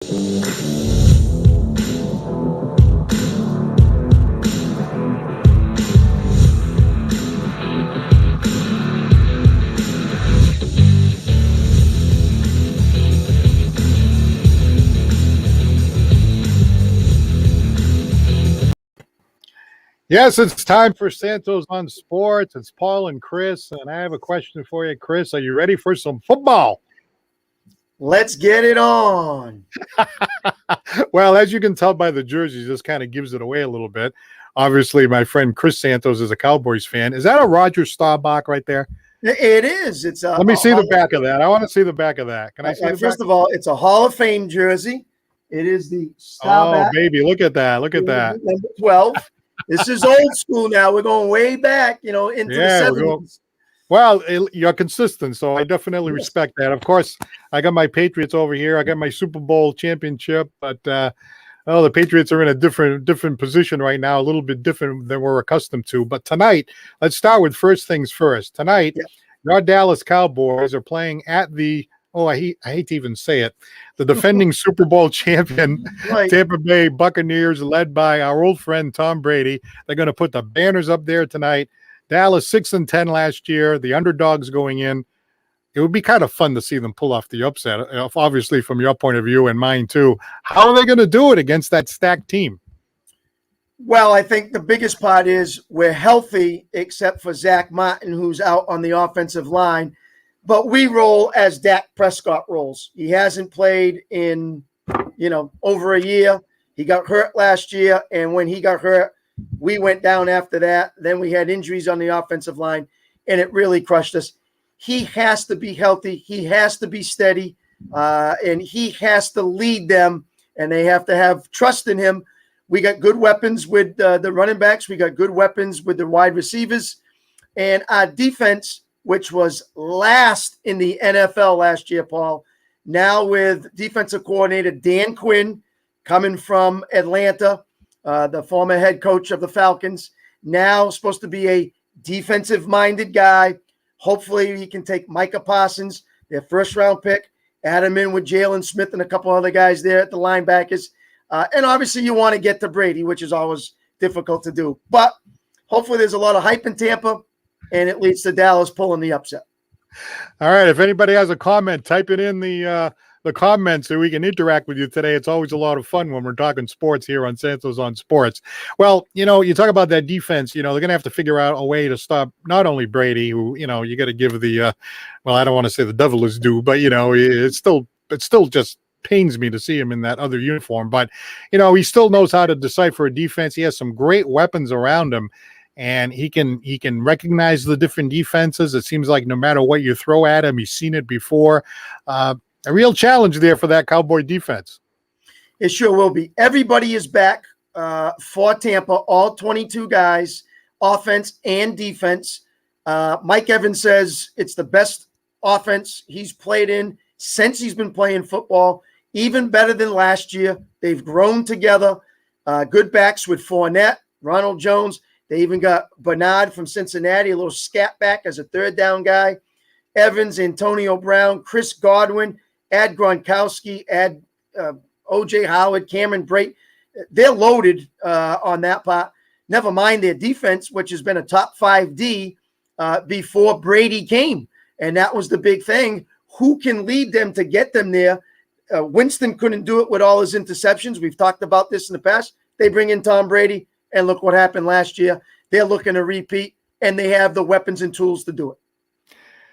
Yes, it's time for Santos on Sports. It's Paul and Chris, and I have a question for you, Chris. Are you ready for some football? Let's get it on. Well, as you can tell by the jerseys, this kind of gives it away a little bit. Obviously, my friend Chris Santos is a Cowboys fan. Is that a Roger Staubach right there? It is. It's Let me see the back of that. I want to see the back of that. Can I see the back? First of all, it's a Hall of Fame jersey. It is the Staubach. Oh, baby, look at that. Look at that. Number 12. This is old school now. We're going way back, into the 70s. Well, you're consistent, so I definitely respect that. Of course, I got my Patriots over here. I got my Super Bowl championship, but the Patriots are in a different position right now, a little bit different than we're accustomed to. But tonight, let's start with first things first. Tonight, your Dallas Cowboys are playing at the I hate to even say it, the defending Super Bowl champion Tampa Bay Buccaneers, led by our old friend Tom Brady. They're going to put the banners up there tonight. Dallas 6-10 last year, the underdogs going in. It would be kind of fun to see them pull off the upset, obviously from your point of view and mine too. How are they going to do it against that stacked team? Well, I think the biggest part is we're healthy except for Zach Martin, who's out on the offensive line. But we roll as Dak Prescott rolls. He hasn't played in, over a year. He got hurt last year, and when he got hurt, we went down after that. Then we had injuries on the offensive line, and it really crushed us. He has to be healthy. He has to be steady, and he has to lead them, and they have to have trust in him. We got good weapons with the running backs. We got good weapons with the wide receivers. And our defense, which was last in the NFL last year, Paul, now with defensive coordinator Dan Quinn coming from Atlanta, the former head coach of the Falcons, now supposed to be a defensive-minded guy. Hopefully he can take Micah Parsons, their first-round pick, add him in with Jalen Smith and a couple other guys there at the linebackers. And obviously you want to get to Brady, which is always difficult to do. But hopefully there's a lot of hype in Tampa, and it leads to Dallas pulling the upset. All right. If anybody has a comment, type it in the comments so we can interact with you today. It's always a lot of fun when we're talking sports here on Santos on Sports. Well, you talk about that defense. They're going to have to figure out a way to stop not only Brady, who, you got to give the, I don't want to say the devil is due, but, it's still just pains me to see him in that other uniform. But, he still knows how to decipher a defense. He has some great weapons around him. And he can recognize the different defenses. It seems like no matter what you throw at him, he's seen it before. A real challenge there for that Cowboy defense. It sure will be. Everybody is back for Tampa, all 22 guys, offense and defense. Mike Evans says it's the best offense he's played in since he's been playing football, even better than last year. They've grown together. Good backs with Fournette, Ronald Jones. They even got Bernard from Cincinnati, a little scat back as a third down guy. Evans, Antonio Brown, Chris Godwin, add Gronkowski, add O.J. Howard, Cameron Brate. They're loaded on that part. Never mind their defense, which has been a top 5 D before Brady came. And that was the big thing. Who can lead them to get them there? Winston couldn't do it with all his interceptions. We've talked about this in the past. They bring in Tom Brady. And look what happened last year. They're looking to repeat, and they have the weapons and tools to do it.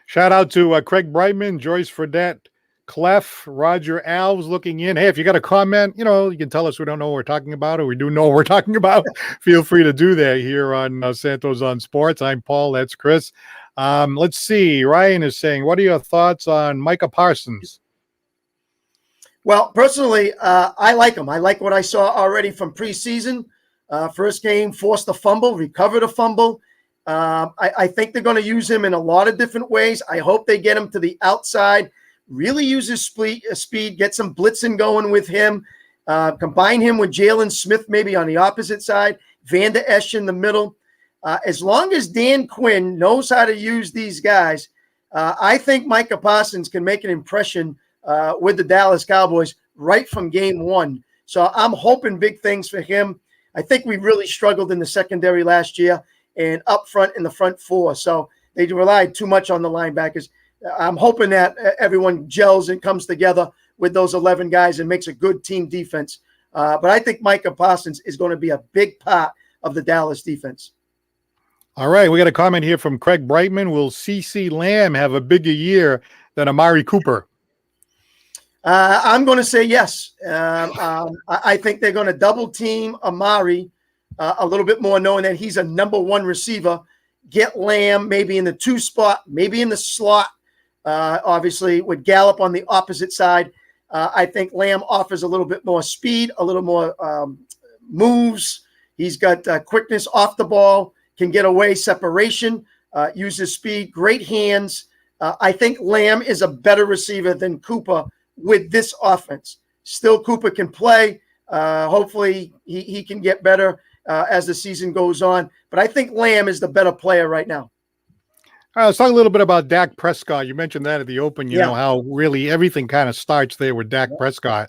Shout out to Craig Brightman, Joyce Fredette, Clef, Roger Alves looking in. Hey, if you got a comment, you can tell us we don't know what we're talking about or we do know what we're talking about. Feel free to do that here on Santos on Sports. I'm Paul. That's Chris. Let's see. Ryan is saying, what are your thoughts on Micah Parsons? Well, personally, I like him. I like what I saw already from preseason. First game, forced a fumble, recovered a fumble. I think they're going to use him in a lot of different ways. I hope they get him to the outside, really use his speed, get some blitzing going with him, combine him with Jalen Smith maybe on the opposite side, Van Der Esch in the middle. As long as Dan Quinn knows how to use these guys, I think Micah Parsons can make an impression with the Dallas Cowboys right from game one. So I'm hoping big things for him. I think we really struggled in the secondary last year and up front in the front four. So they relied too much on the linebackers. I'm hoping that everyone gels and comes together with those 11 guys and makes a good team defense. But I think Micah Parsons is going to be a big part of the Dallas defense. All right, we got a comment here from Craig Brightman. Will CeCe Lamb have a bigger year than Amari Cooper? I'm going to say yes. I think they're going to double team Amari a little bit more, knowing that he's a number one receiver. Get Lamb maybe in the 2 spot, maybe in the slot. Obviously, with Gallup on the opposite side, I think Lamb offers a little bit more speed, a little more moves. He's got quickness off the ball, can get away, separation, uses speed, great hands. I think Lamb is a better receiver than Cooper with this offense. Still, Cooper can play. Hopefully, he can get better as the season goes on. But I think Lamb is the better player right now. Let's talk a little bit about Dak Prescott. You mentioned that at the open, you know, how really everything kind of starts there with Dak Prescott.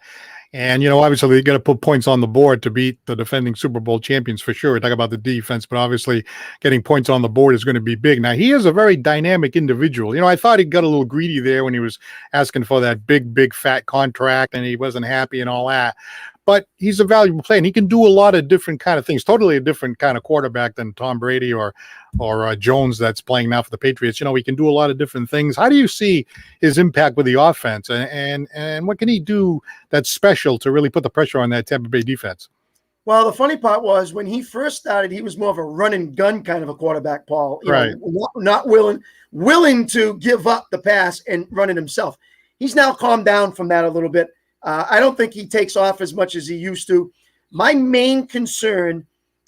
And, you know, obviously you got to put points on the board to beat the defending Super Bowl champions for sure. Talk about the defense, but obviously getting points on the board is going to be big. Now, he is a very dynamic individual. You know, I thought he got a little greedy there when he was asking for that big, fat contract and he wasn't happy and all that. But he's a valuable player, and he can do a lot of different kind of things. Totally a different kind of quarterback than Tom Brady or Jones that's playing now for the Patriots. You know, he can do a lot of different things. How do you see his impact with the offense, and what can he do that's special to really put the pressure on that Tampa Bay defense? Well, the funny part was when he first started, he was more of a run and gun kind of a quarterback, Paul. You know, not willing to give up the pass and run it himself. He's now calmed down from that a little bit. I don't think he takes off as much as he used to. My main concern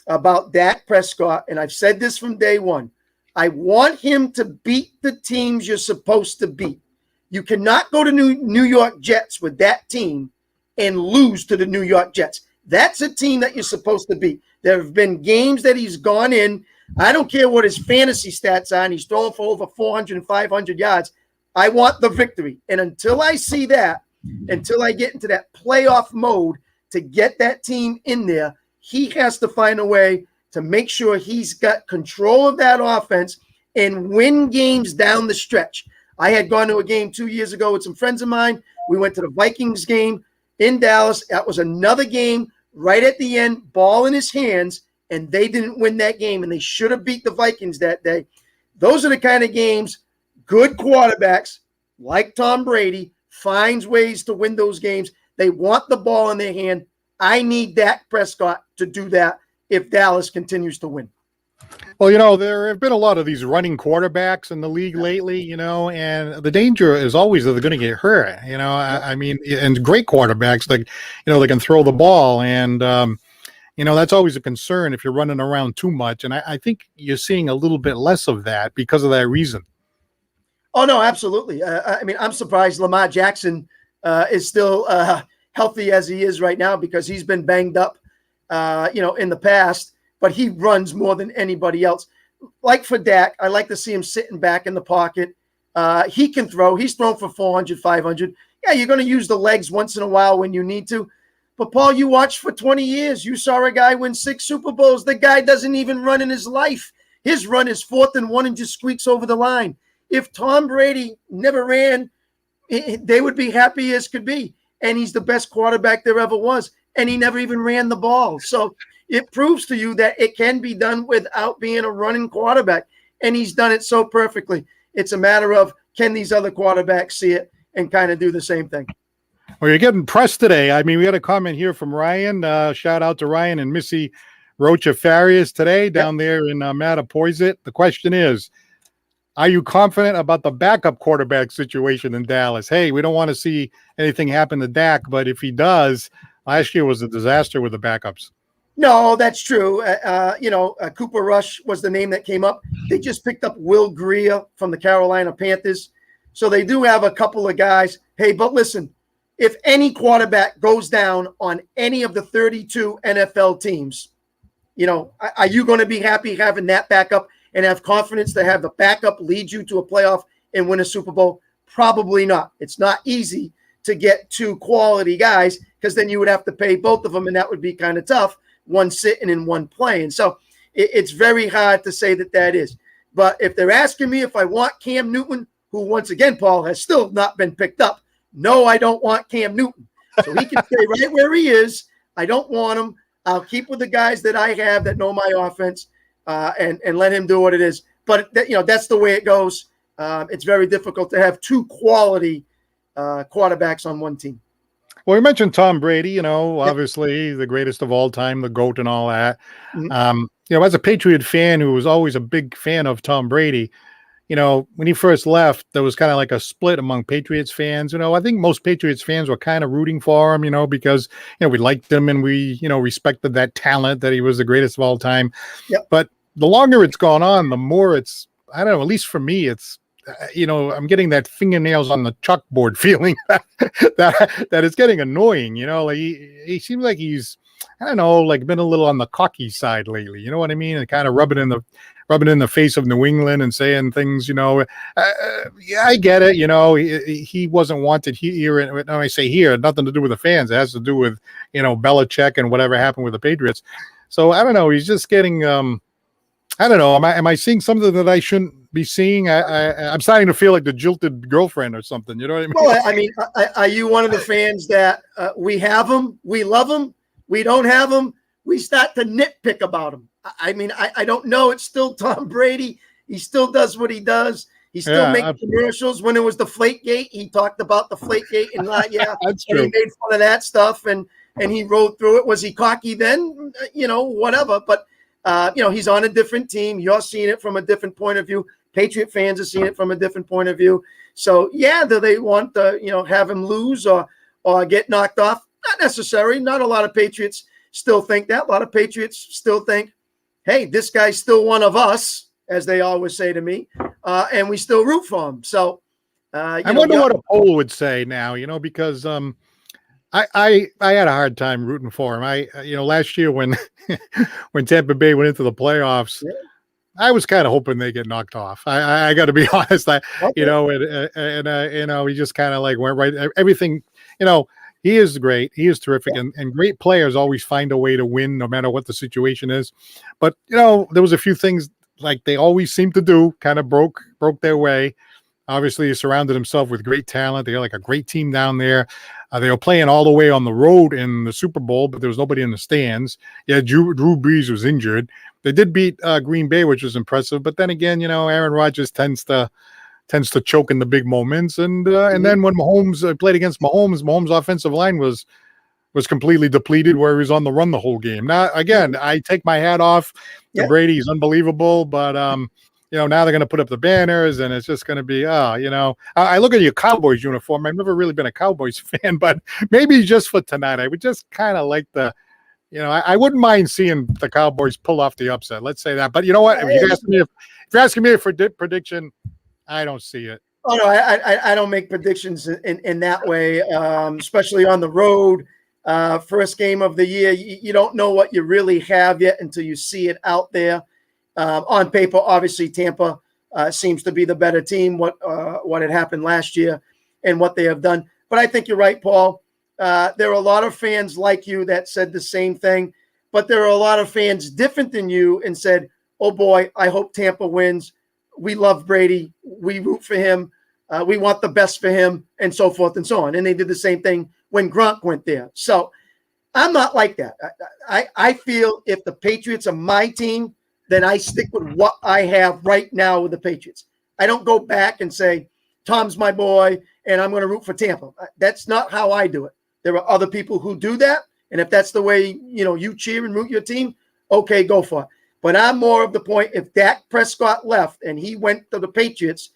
about Dak Prescott, and I've said this from day one, I want him to beat the teams you're supposed to beat. You cannot go to New York Jets with that team and lose to the New York Jets. That's a team that you're supposed to beat. There have been games that he's gone in. I don't care what his fantasy stats are, and he's throwing for over 400 and 500 yards. I want the victory. And until I see that, until I get into that playoff mode to get that team in there, he has to find a way to make sure he's got control of that offense and win games down the stretch. I had gone to a game 2 years ago with some friends of mine. We went to the Vikings game in Dallas. That was another game right at the end, ball in his hands, and they didn't win that game, and they should have beat the Vikings that day. Those are the kind of games good quarterbacks like Tom Brady finds ways to win those games. They want the ball in their hand. I need Dak Prescott to do that if Dallas continues to win. Well, you know, there have been a lot of these running quarterbacks in the league lately, you know, and the danger is always that they're going to get hurt, you know. I mean, and great quarterbacks, like, you know, they can throw the ball, and, you know, that's always a concern if you're running around too much. And I think you're seeing a little bit less of that because of that reason. Oh, no, absolutely. I mean, I'm surprised Lamar Jackson is still healthy as he is right now because he's been banged up, you know, in the past, but he runs more than anybody else. Like for Dak, I like to see him sitting back in the pocket. He can throw. He's thrown for 400, 500. Yeah, you're going to use the legs once in a while when you need to. But, Paul, you watched for 20 years. You saw a guy win 6 Super Bowls. The guy doesn't even run in his life. His run is 4th and 1 and just squeaks over the line. If Tom Brady never ran, they would be happy as could be. And he's the best quarterback there ever was. And he never even ran the ball. So it proves to you that it can be done without being a running quarterback. And he's done it so perfectly. It's a matter of, can these other quarterbacks see it and kind of do the same thing? Well, you're getting pressed today. I mean, we got a comment here from Ryan. Shout out to Ryan and Missy Rocha Farias today down there in Mattapoisett. The question is, are you confident about the backup quarterback situation in Dallas? Hey, we don't want to see anything happen to Dak, but if he does, last year was a disaster with the backups. No, that's true. You know, Cooper Rush was the name that came up. They just picked up Will Grier from the Carolina Panthers. So they do have a couple of guys. Hey, but listen, if any quarterback goes down on any of the 32 NFL teams, you know, are you going to be happy having that backup and have confidence to have the backup lead you to a playoff and win a Super Bowl? Probably not. It's not easy to get two quality guys, because then you would have to pay both of them, and that would be kind of tough, one sitting and one playing. So it's very hard to say that is. But if they're asking me if I want Cam Newton, who once again, Paul, has still not been picked up, no, I don't want Cam Newton. So he can stay right where he is. I don't want him. I'll keep with the guys that I have that know my offense, and let him do what it is. But that's the way it goes. It's very difficult to have two quality quarterbacks on one team. Well, you mentioned Tom Brady, obviously the greatest of all time, the GOAT and all that. Mm-hmm. As a Patriot fan who was always a big fan of Tom Brady, when he first left, there was kind of like a split among Patriots fans. I think most Patriots fans were kind of rooting for him, because, we liked him and we, respected that talent, that he was the greatest of all time. Yep. But the longer it's gone on, the more it's, I don't know, at least for me, it's, I'm getting that fingernails on the chalkboard feeling that it's getting annoying. Like he seems like he's, I don't know, like been a little on the cocky side lately. You know what I mean? And kind of rubbing in the face of New England and saying things. Yeah, I get it. He wasn't wanted here. And when I say here, nothing to do with the fans. It has to do with Belichick and whatever happened with the Patriots. So I don't know. He's just getting. I don't know. Am I seeing something that I shouldn't be seeing? I'm starting to feel like the jilted girlfriend or something. You know what I mean? Well, I mean, are you one of the fans that we have them, we love them, we don't have them, we start to nitpick about them? I mean, I don't know. It's still Tom Brady. He still does what he does. He still makes commercials. When it was the Flakegate, he talked about the Flakegate and That's and true. he made fun of that stuff and he rode through it. Was he cocky then? Whatever. But he's on a different team. You're seeing it from a different point of view. Patriot fans are seeing it from a different point of view. So, do they want to, have him lose or get knocked off? Not necessary. Not a lot of Patriots still think that. A lot of Patriots still think, hey, this guy's still one of us, as they always say to me, and we still root for him. So, I wonder what a poll would say now, because I had a hard time rooting for him. Last year when when Tampa Bay went into the playoffs, I was kind of hoping they get knocked off. I got to be honest. He just kind of like went right. Everything, he is great. He is terrific, and great players always find a way to win no matter what the situation is. But there was a few things like they always seem to do, kind of broke their way. Obviously, he surrounded himself with great talent. They had like a great team down there. They were playing all the way on the road in the Super Bowl, but there was nobody in the stands. Yeah, Drew Brees was injured. They did beat Green Bay, which was impressive. But then again, Aaron Rodgers tends to choke in the big moments. And then when Mahomes played against Mahomes' offensive line was completely depleted, where he was on the run the whole game. Now, again, I take my hat off to Brady. He's unbelievable, but now they're going to put up the banners, and it's just going to be, I look at your Cowboys uniform. I've never really been a Cowboys fan, but maybe just for tonight, I would just kind of like I wouldn't mind seeing the Cowboys pull off the upset. Let's say that. But you know what? If you're asking me for prediction, I don't see it. Oh no, I don't make predictions in that way, especially on the road. First game of the year, you don't know what you really have yet until you see it out there. On paper, obviously, Tampa seems to be the better team. What had happened last year and what they have done. But I think you're right, Paul. There are a lot of fans like you that said the same thing. But there are a lot of fans different than you and said, oh, boy, I hope Tampa wins. We love Brady. We root for him. We want the best for him, and so forth and so on. And they did the same thing when Gronk went there. So I'm not like that. I feel if the Patriots are my team, then I stick with what I have right now with the Patriots. I don't go back and say, Tom's my boy, and I'm going to root for Tampa. That's not how I do it. There are other people who do that, and if that's the way you cheer and root your team, okay, go for it. But I'm more of the point, if Dak Prescott left and he went to the Patriots,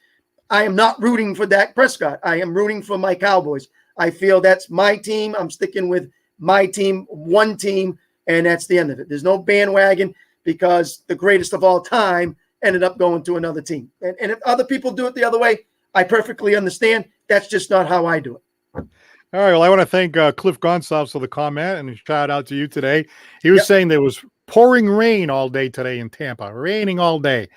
I am not rooting for Dak Prescott. I am rooting for my Cowboys. I feel that's my team. I'm sticking with my team, one team, and that's the end of it. There's no bandwagon because the greatest of all time ended up going to another team. And if other people do it the other way, I perfectly understand. That's just not how I do it. All right. Well, I want to thank Cliff Gonsalves for the comment and a shout out to you today. He was saying there was pouring rain all day today in Tampa, raining all day.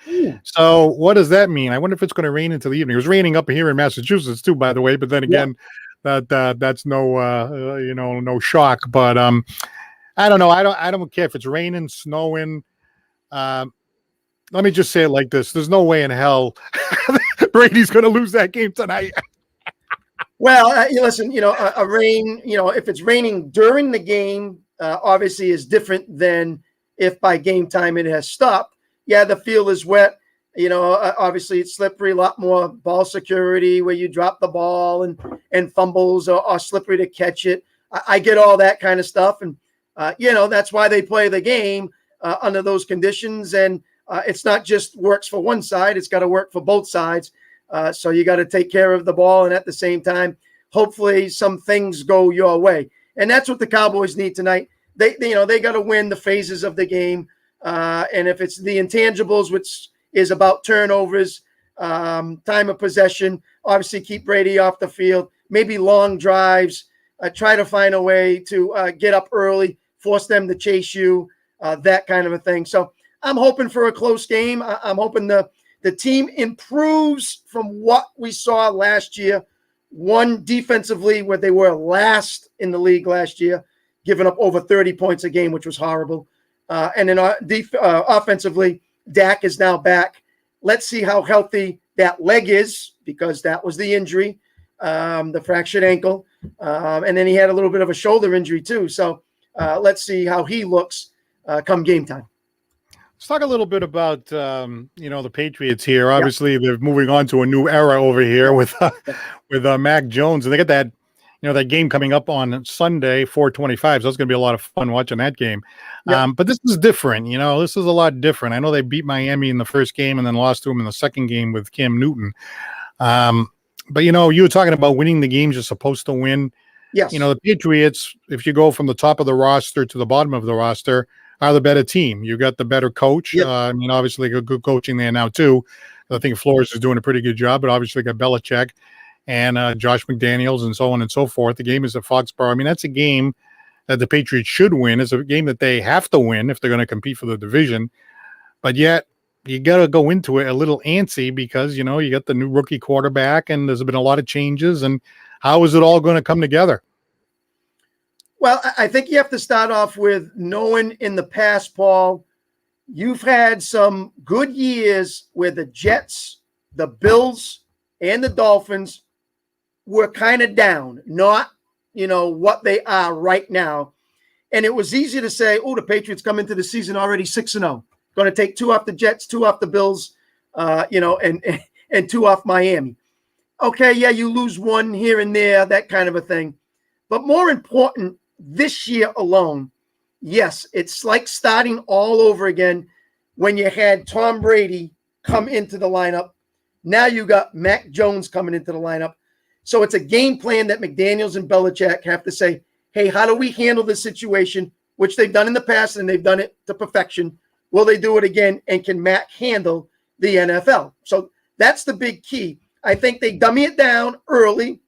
So what does that mean? I wonder if it's going to rain into the evening. It was raining up here in Massachusetts too, by the way. But then again, that's no no shock. But I don't know. I don't care if it's raining, snowing. Um, Let me just say it like this: there's no way in hell Brady's going to lose that game tonight. Well, listen, a rain, if it's raining during the game, obviously is different than if by game time it has stopped. Yeah, the field is wet. Obviously it's slippery, a lot more ball security where you drop the ball and fumbles are slippery to catch it. I get all that kind of stuff. And, that's why they play the game under those conditions. And it's not just works for one side. It's got to work for both sides. So you got to take care of the ball. And at the same time, hopefully some things go your way. And that's what the Cowboys need tonight. They got to win the phases of the game. And if it's the intangibles, which is about turnovers, time of possession, obviously keep Brady off the field, maybe long drives, try to find a way to get up early, force them to chase you, that kind of a thing. So I'm hoping for a close game. I'm hoping the team improves from what we saw last year. One, defensively, where they were last in the league last year, giving up over 30 points a game, which was horrible. And then offensively, Dak is now back. Let's see how healthy that leg is, because that was the injury, the fractured ankle. And then he had a little bit of a shoulder injury too. So let's see how he looks come game time. Let's talk a little bit about the Patriots here. Obviously, they're moving on to a new era over here with Mac Jones, and they got that that game coming up on Sunday, 4:25. So it's going to be a lot of fun watching that game. Yeah. But this is different. This is a lot different. I know they beat Miami in the first game and then lost to them in the second game with Cam Newton. But you were talking about winning the games you're supposed to win. Yes. The Patriots, if you go from the top of the roster to the bottom of the roster, are the better team. You got the better coach. Yep. Obviously, got good coaching there now too. I think Flores is doing a pretty good job, but obviously got Belichick and Josh McDaniels and so on and so forth. The game is at Foxborough. That's a game that the Patriots should win. It's a game that they have to win if they're going to compete for the division. But yet, you got to go into it a little antsy because, you got the new rookie quarterback and there's been a lot of changes. And how is it all going to come together? Well, I think you have to start off with knowing in the past, Paul, you've had some good years where the Jets, the Bills, and the Dolphins were kind of down, not, what they are right now. And it was easy to say, the Patriots come into the season already 6-0. Going to take 2 off the Jets, 2 off the Bills, and 2 off Miami. Okay, yeah, you lose 1 here and there, that kind of a thing. But more important, this year alone, yes, it's like starting all over again when you had Tom Brady come into the lineup. Now you got Mac Jones coming into the lineup. So it's a game plan that McDaniels and Belichick have to say, hey, how do we handle this situation, which they've done in the past and they've done it to perfection. Will they do it again? And can Mac handle the NFL? So that's the big key. I think they dummy it down early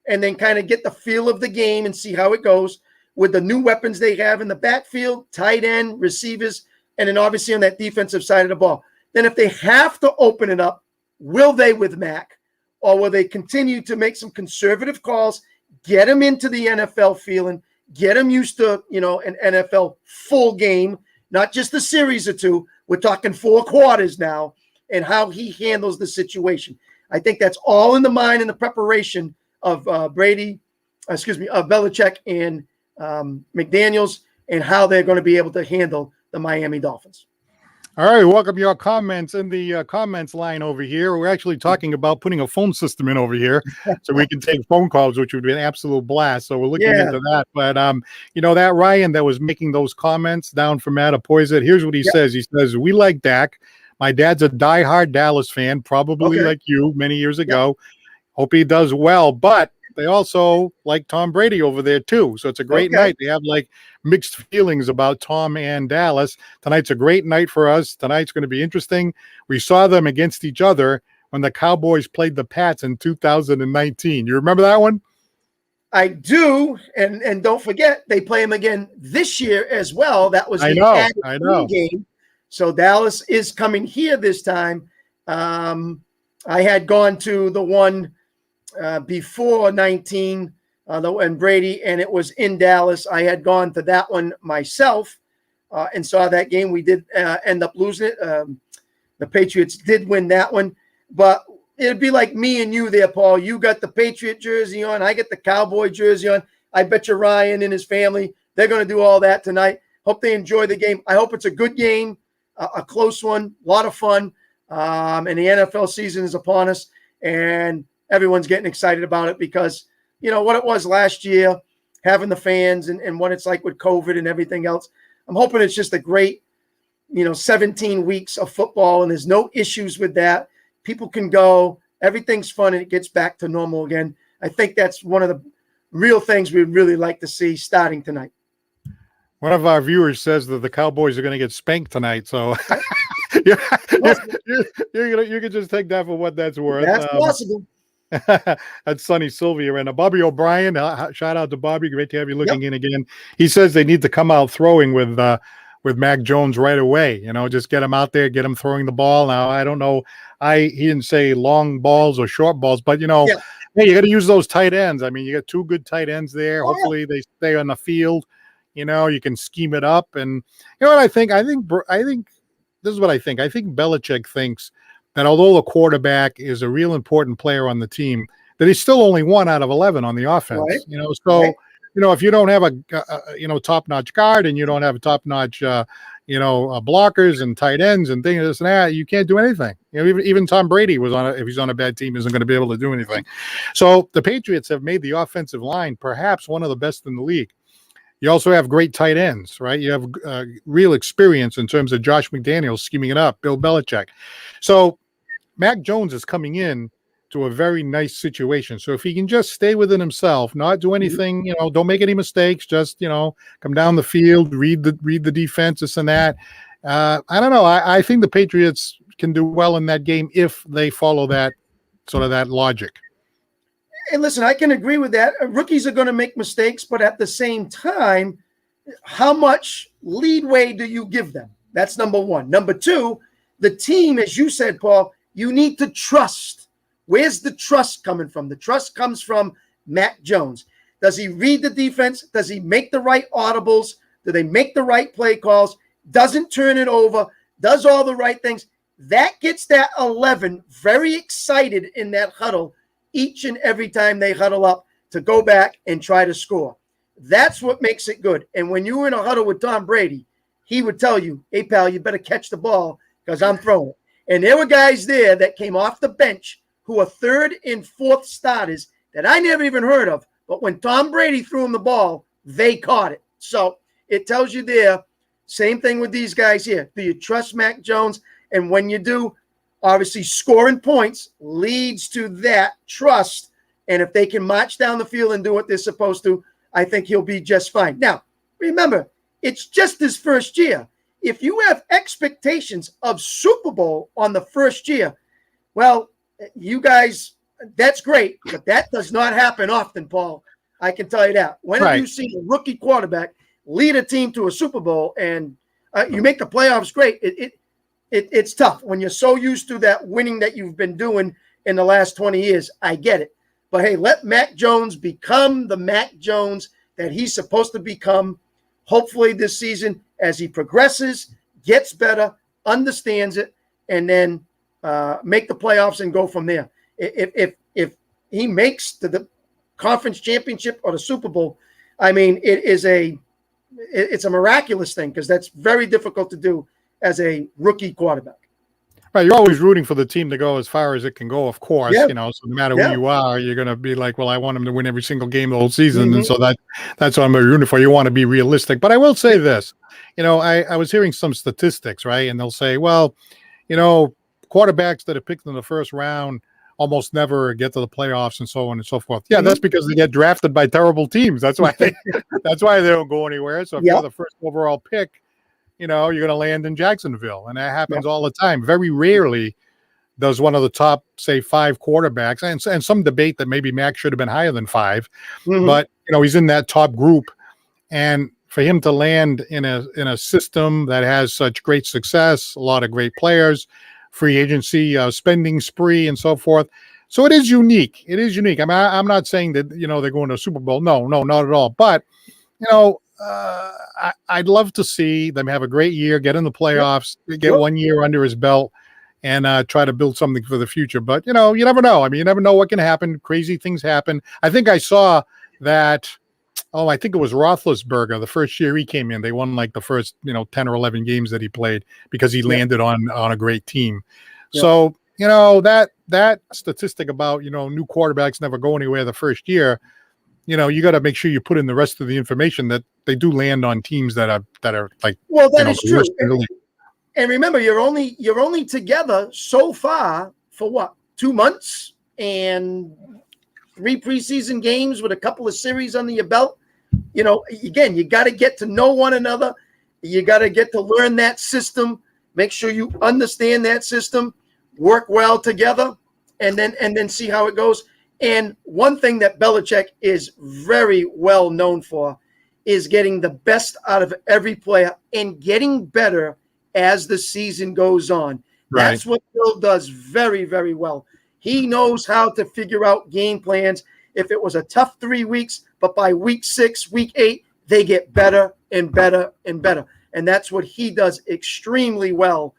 and then kind of get the feel of the game and see how it goes with the new weapons they have in the backfield, tight end, receivers, and then obviously on that defensive side of the ball. Then if they have to open it up, will they with Mac, or will they continue to make some conservative calls, get him into the NFL feeling, get him used to, an NFL full game, not just a series or 2. We're talking 4 quarters now, and how he handles the situation. I think that's all in the mind and the preparation of Belichick and McDaniels, and how they're going to be able to handle the Miami Dolphins. All right, welcome your comments in the comments line over here. We're actually talking about putting a phone system in over here so we can take phone calls, which would be an absolute blast. So we're looking into that. But, that Ryan that was making those comments down from Mattapoisett, here's what he says. He says, we like Dak. My dad's a diehard Dallas fan, probably like you many years ago. Hope he does well, but they also like Tom Brady over there too. So it's a great night. They have mixed feelings about Tom and Dallas. Tonight's a great night for us. Tonight's going to be interesting. We saw them against each other when the Cowboys played the Pats in 2019. You remember that one? I do. And don't forget, they play them again this year as well. That was the added game. So Dallas is coming here this time. I had gone to the one before 19 and Brady, and it was in Dallas. I had gone to that one myself and saw that game. We did end up losing it. The Patriots did win that one, but it'd be like me and you there, Paul. You got the Patriot jersey on. I get the Cowboy jersey on. I bet you Ryan and his family, they're going to do all that tonight. Hope they enjoy the game. I hope it's a good game, a close one, a lot of fun. And the NFL season is upon us, and everyone's getting excited about it because, you know, what it was last year, having the fans and what it's like with COVID and everything else. I'm hoping it's just a great, 17 weeks of football, and there's no issues with that. People can go, everything's fun, and it gets back to normal again. I think that's one of the real things we'd really like to see starting tonight. One of our viewers says that the Cowboys are going to get spanked tonight, so you can just take that for what that's worth. That's possible. That's Sonny Sylvia and Bobby O'Brien. Shout out to Bobby. Great to have you looking in again. He says they need to come out throwing with Mac Jones right away. Just get him out there, get him throwing the ball. Now, I don't know. He didn't say long balls or short balls, but hey, you got to use those tight ends. I mean, you got two good tight ends there. Hopefully they stay on the field. You can scheme it up. And you know what I think? I think this is what I think. I think Belichick thinks that although the quarterback is a real important player on the team, that he's still only 1 out of 11 on the offense. Right. Right. If you don't have a top-notch guard and you don't have a top-notch blockers and tight ends and things this and that, you can't do anything. Even Tom Brady if he's on a bad team, isn't going to be able to do anything. So the Patriots have made the offensive line perhaps one of the best in the league. You also have great tight ends, right? You have real experience in terms of Josh McDaniels scheming it up, Bill Belichick. So Mac Jones is coming in to a very nice situation. So if he can just stay within himself, not do anything, don't make any mistakes, just, come down the field, read the defense, this and that. I don't know. I think the Patriots can do well in that game if they follow that sort of that logic. And listen, I can agree with that. Rookies are going to make mistakes, but at the same time, how much leeway do you give them? That's number one. Number two, the team, as you said, Paul, you need to trust. Where's the trust coming from? The trust comes from Mac Jones. Does he read the defense? Does he make the right audibles? Do they make the right play calls? Doesn't turn it over? Does all the right things? That gets that 11 very excited in that huddle each and every time they huddle up to go back and try to score. That's what makes it good. And when you were in a huddle with Tom Brady, he would tell you, hey, pal, you better catch the ball because I'm throwing it. And there were guys there that came off the bench who are third and fourth starters that I never even heard of. But when Tom Brady threw him the ball, they caught it. So it tells you there, same thing with these guys here. Do you trust Mac Jones? And when you do, obviously scoring points leads to that trust. And if they can march down the field and do what they're supposed to, I think he'll be just fine. Now, remember, it's just his first year. If you have expectations of Super Bowl on the first year, well, you guys, that's great, but that does not happen often, Paul. I can tell you that. When have you seen a rookie quarterback lead a team to a Super Bowl and you make the playoffs? Great. It's tough when you're so used to that winning that you've been doing in the last 20 years. I get it. But, hey, let Mac Jones become the Mac Jones that he's supposed to become, hopefully this season, as he progresses, gets better, understands it, and then make the playoffs and go from there. If he makes the conference championship or the Super Bowl, I mean, it's a miraculous thing because that's very difficult to do as a rookie quarterback. Right, you're always rooting for the team to go as far as it can go, of course. Yeah. So no matter who you are, you're going to be like, well, I want him to win every single game the whole season, and so that's what I'm rooting for. You want to be realistic, but I will say this: I was hearing some statistics, right, and they'll say, well, quarterbacks that are picked in the first round almost never get to the playoffs, and so on and so forth. Yeah, that's because they get drafted by terrible teams. That's why they don't go anywhere. So if you're the first overall pick, you're going to land in Jacksonville. And that happens all the time. Very rarely does one of the top, say, 5 quarterbacks, and some debate that maybe Mac should have been higher than 5, but, he's in that top group. And for him to land in a system that has such great success, a lot of great players, free agency, spending spree, and so forth, So it is unique. It is unique. I mean, I'm not saying that, they're going to a Super Bowl. No, not at all. But, I'd love to see them have a great year, get in the playoffs, get 1 year under his belt, and try to build something for the future. But, you never know. I mean, you never know what can happen. Crazy things happen. I think I saw that. Oh, I think it was Roethlisberger. The first year he came in, they won like the first, 10 or 11 games that he played because he landed on a great team. Yep. So, that statistic about, new quarterbacks never go anywhere the first year, you got to make sure you put in the rest of the information that they do land on teams that are like, well, that is true. And remember, you're only together so far for what, 2 months and 3 preseason games with a couple of series under your belt. Again, you got to get to know one another. You got to get to learn that system. Make sure you understand that system, work well together, and then see how it goes. And one thing that Belichick is very well known for is getting the best out of every player and getting better as the season goes on. Right. That's what Bill does very, very well. He knows how to figure out game plans. If it was a tough 3 weeks, but by week 6, week 8, they get better and better and better. And that's what he does extremely well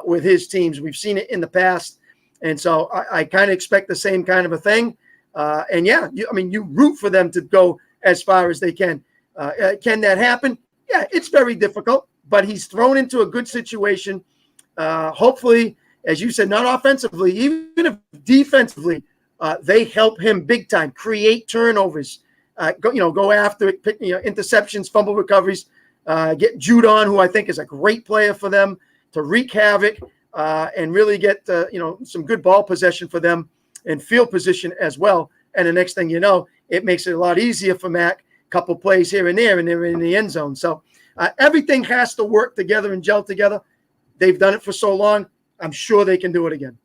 with his teams. We've seen it in the past. And so I kind of expect the same kind of a thing. And you root for them to go as far as they can. Can that happen? Yeah, it's very difficult, but he's thrown into a good situation. Hopefully, as you said, not offensively, even if defensively, they help him big time, create turnovers, go after it, pick, interceptions, fumble recoveries, get Judon, who I think is a great player for them, to wreak havoc and really get, some good ball possession for them and field position as well. And the next thing you know, it makes it a lot easier for Mac, couple plays here and there, and they're in the end zone. So everything has to work together and gel together. They've done it for so long. I'm sure they can do it again.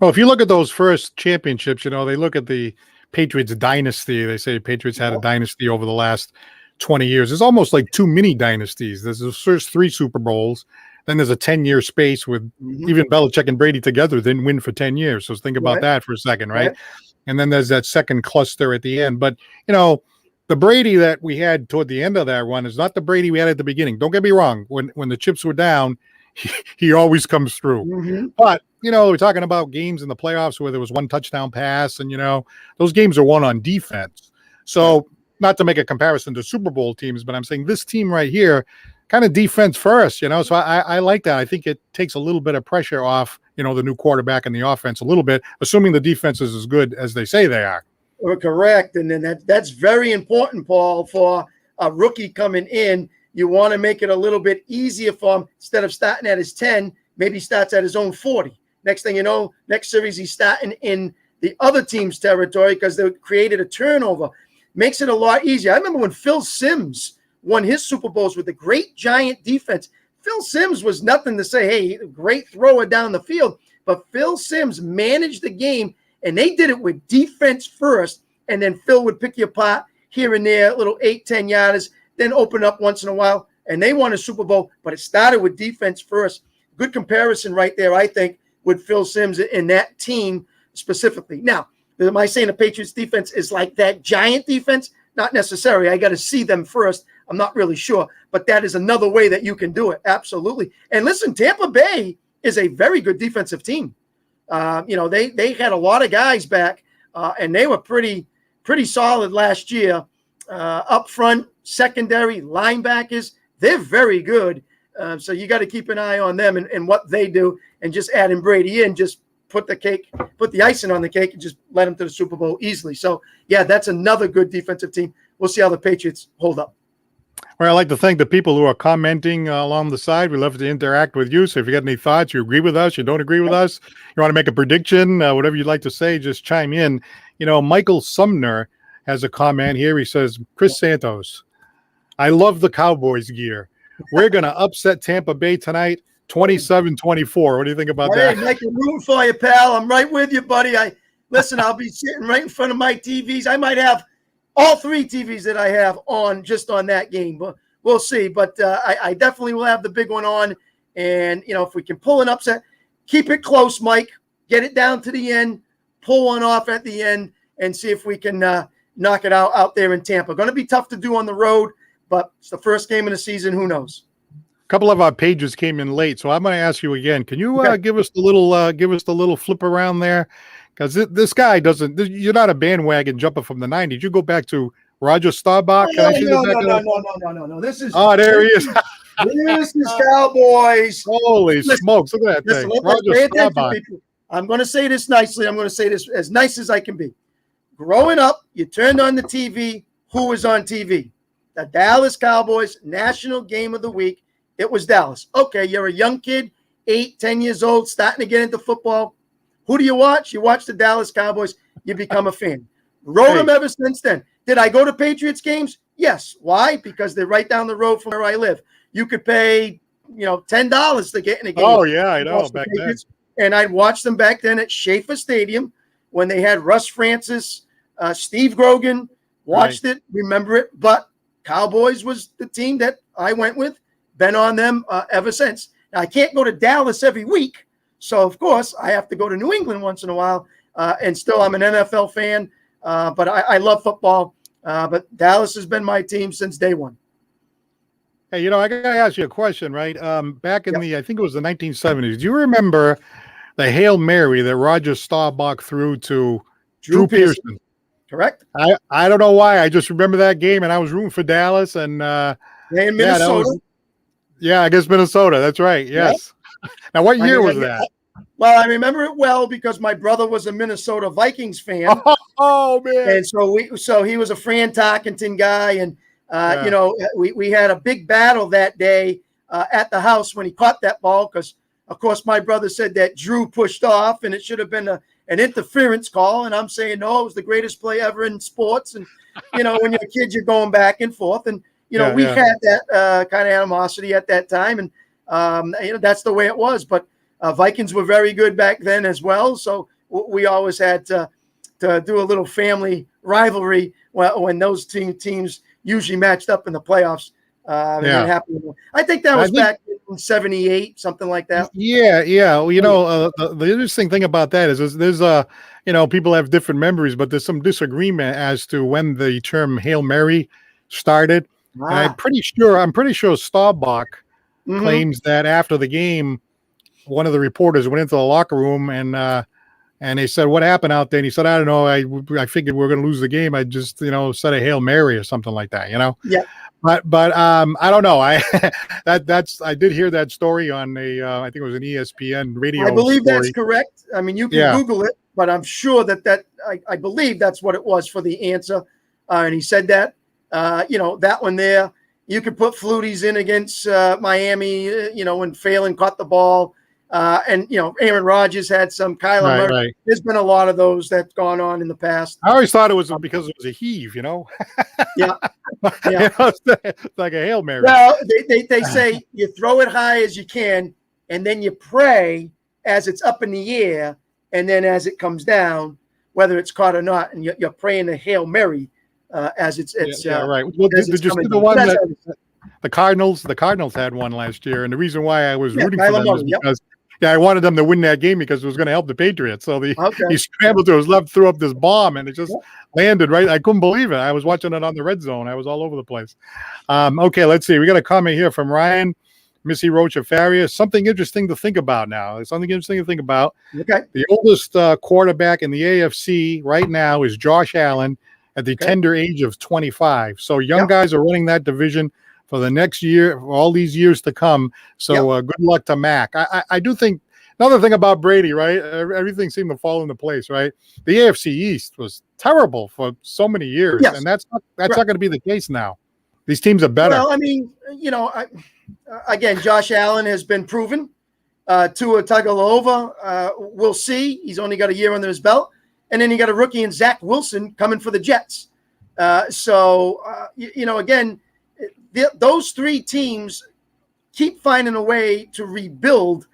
Well, if you look at those first championships, they look at the Patriots dynasty. They say Patriots had a dynasty over the last 20 years. It's almost like 2 mini dynasties. There's the first 3 Super Bowls. Then there's a 10-year space with even Belichick and Brady together didn't win for 10 years. So think about that for a second, right? And then there's that second cluster at the end. But, the Brady that we had toward the end of that run is not the Brady we had at the beginning. Don't get me wrong. When the chips were down, he always comes through. But, we're talking about games in the playoffs where there was 1 touchdown pass and, those games are won on defense. So not to make a comparison to Super Bowl teams, but I'm saying this team right here, kind of defense first, so I like that. I think it takes a little bit of pressure off, the new quarterback and the offense a little bit, assuming the defense is as good as they say they are. Well, correct. And then that's very important, Paul, for a rookie coming in. You want to make it a little bit easier for him. Instead of starting at his 10, maybe he starts at his own 40. Next thing you know, next series he's starting in the other team's territory because they created a turnover. Makes it a lot easier. I remember when Phil Simms won his Super Bowls with a great giant defense. Phil Simms was nothing to say, hey, great thrower down the field. But Phil Simms managed the game, and they did it with defense first, and then Phil would pick you apart here and there, little 8-10 yarders, then open up once in a while, and they won a Super Bowl, but it started with defense first. Good comparison right there, I think, with Phil Simms and that team specifically. Now, am I saying the Patriots defense is like that giant defense? Not necessarily. I got to see them first. I'm not really sure, but that is another way that you can do it. Absolutely. And listen, Tampa Bay is a very good defensive team. They had a lot of guys back, and they were pretty solid last year. Up front, secondary, linebackers, they're very good. So you got to keep an eye on them and what they do, and just adding Brady in, just put the icing on the cake and just let them to the Super Bowl easily. So, yeah, that's another good defensive team. We'll see how the Patriots hold up. Well, I'd like to thank the people who are commenting along the side. We love to interact with you. So if you got any thoughts, you agree with us, you don't agree with us, you want to make a prediction, whatever you'd like to say, just chime in. Michael Sumner has a comment here. He says, Chris Santos, I love the Cowboys gear. We're going to upset Tampa Bay tonight, 27-24. What do you think about that? Hey, Mike, I'm rooting for you, pal. I'm right with you, buddy. I'll be sitting right in front of my TVs. I might have all 3 TVs that I have on just on that game, but we'll see. But I definitely will have the big one on. And, if we can pull an upset, keep it close, Mike. Get it down to the end. pull one off at the end and see if we can knock it out there in Tampa. Going to be tough to do on the road, but it's the first game of the season. Who knows? A couple of our pages came in late, so I'm going to ask you again. Can you give us the little flip around there? Because this guy doesn't. You're not a bandwagon jumper from the '90s. You go back to Roger Staubach. No. This is there he is. This is Cowboys. Holy smokes! Look at that thing. Roger Staubach. I'm going to say this nicely. I'm going to say this as nice as I can be. Growing up, you turned on the TV. Who was on TV? The Dallas Cowboys, national game of the week. It was Dallas. Okay, you're a young kid, 8, 10 years old, starting to get into football. Who do you watch? You watch the Dallas Cowboys. You become a fan. Rode them ever since then. Did I go to Patriots games? Yes. Why? Because they're right down the road from where I live. You could pay, $10 to get in a game. Oh, yeah, I know. Back then. And I'd watch them back then at Schaefer Stadium when they had Russ Francis, Steve Grogan. Watched it, remember it. But Cowboys was the team that I went with. Been on them ever since. Now, I can't go to Dallas every week. So, of course, I have to go to New England once in a while. And still, I'm an NFL fan. But I love football. But Dallas has been my team since day one. Hey, I got to ask you a question, right? Back in I think it was the 1970s. Do you remember the Hail Mary that Roger Staubach threw to Drew Pearson? Correct. I don't know why. I just remember that game, and I was rooting for Dallas. And in Minnesota. I guess Minnesota. That's right. Yes. Yep. Now, what year was that? Well, I remember it well because my brother was a Minnesota Vikings fan. Oh man! And so he was a Fran Tarkenton guy, and we had a big battle that day at the house when he caught that ball because, of course, my brother said that Drew pushed off and it should have been an interference call, and I'm saying no, it was the greatest play ever in sports. And when you're a kid, you're going back and forth, and we had that kind of animosity at that time, and that's the way it was. But Vikings were very good back then as well, so we always had to do a little family rivalry when those teams usually matched up in the playoffs. And it happened. I think that was back in '78, something like that. Yeah. Well, the interesting thing about that is there's people have different memories, but there's some disagreement as to when the term Hail Mary started. And I'm pretty sure Staubach claims that after the game, one of the reporters went into the locker room and they said, "What happened out there?" And he said, "I don't know. I figured we were going to lose the game. I just said a Hail Mary or something like that." Yeah. But I don't know. I did hear that story on I think it was an ESPN radio. I believe story. That's correct. I mean, you can Google it, but I'm sure that I believe that's what it was for the answer. And he said that. That one there, you could put Fluties in against Miami, when Phelan caught the ball. And Aaron Rodgers had some. Kyler Murray. Right. There's been a lot of those that's gone on in the past. I always thought it was because it was a heave, Yeah. It's like a Hail Mary. Well, they say you throw it high as you can, and then you pray as it's up in the air, and then as it comes down, whether it's caught or not, and you're praying a Hail Mary as it's right. Well, did you see the one that the Cardinals had one last year, and the reason why I was rooting for them is because I wanted them to win that game because it was going to help the Patriots. So he scrambled to his left, threw up this bomb, and it just landed right. I couldn't believe it. I was watching it on the red zone. I was all over the place. Okay, let's see. We got a comment here from Ryan, Missy Rocha Faria. Something interesting to think about now. Something interesting to think about. Okay. The oldest quarterback in the AFC right now is Josh Allen at the tender age of 25. So young guys are running that division for the next year, for all these years to come. So good luck to Mac. I do think another thing about Brady, right? Everything seemed to fall into place, right? The AFC East was terrible for so many years, and that's not going to be the case now. These teams are better. Well, I mean, again, Josh Allen has been proven. Tua Tagovailoa, we'll see. He's only got a year under his belt, and then you got a rookie in Zach Wilson coming for the Jets. Again. Those three teams keep finding a way to rebuild.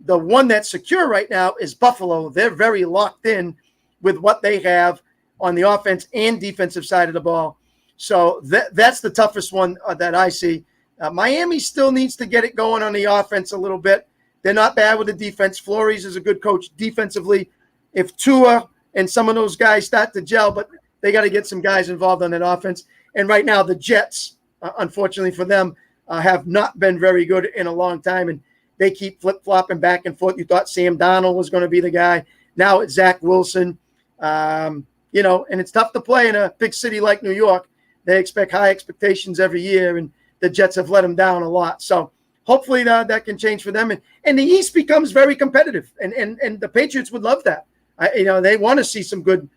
The one that's secure right now is Buffalo. They're very locked in with what they have on the offense and defensive side of the ball. So that's the toughest one that I see. Miami still needs to get it going on the offense a little bit. They're not bad with the defense. Flores is a good coach defensively. If Tua and some of those guys start to gel, but they got to get some guys involved on that offense. And right now, the Jets, unfortunately for them, have not been very good in a long time, and they keep flip-flopping back and forth. You thought Sam Darnold was going to be the guy. Now it's Zach Wilson. And it's tough to play in a big city like New York. They expect high expectations every year, and the Jets have let them down a lot. So hopefully that can change for them. And the East becomes very competitive, and the Patriots would love that. They want to see some good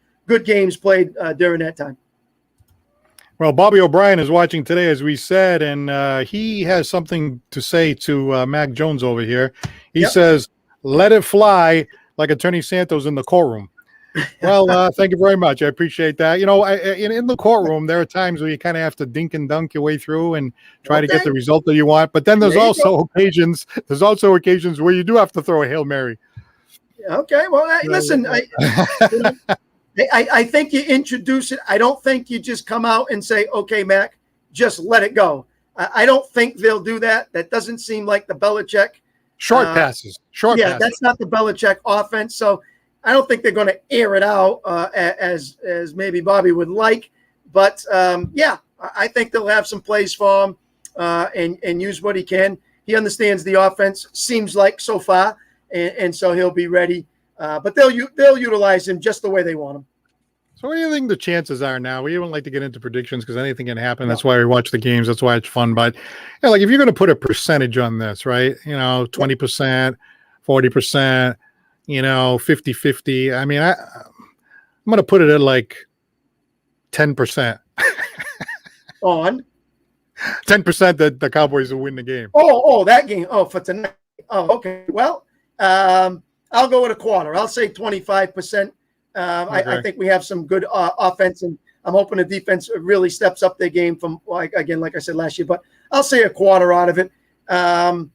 games played during that time. Well, Bobby O'Brien is watching today, as we said, and he has something to say to Mac Jones over here. He says, "Let it fly," like Attorney Santos in the courtroom. Well, thank you very much. I appreciate that. In the courtroom, there are times where you kind of have to dink and dunk your way through and try to get the result that you want. But then there's also occasions where you do have to throw a Hail Mary. Okay. Well, listen, I think you introduce it. I don't think you just come out and say, "Okay, Mac, just let it go." I don't think they'll do that. That doesn't seem like the Belichick. Short passes. Yeah, that's not the Belichick offense. So I don't think they're going to air it out as maybe Bobby would like. But, I think they'll have some plays for him and use what he can. He understands the offense, seems like so far, and so he'll be ready. But they'll utilize him just the way they want him. So what do you think the chances are now? We don't like to get into predictions because anything can happen. That's why we watch the games. That's why it's fun. But if you're going to put a percentage on this, right, 20%, 40%, 50-50. I mean, I'm going to put it at like 10%. On? 10% that the Cowboys will win the game. Oh, that game. Oh, for tonight. Oh, okay. Well, I'll go with a quarter. I'll say 25%. Okay. I think we have some good offense, and I'm hoping the defense really steps up their game from, like I said last year. But I'll say a quarter out of it. I'm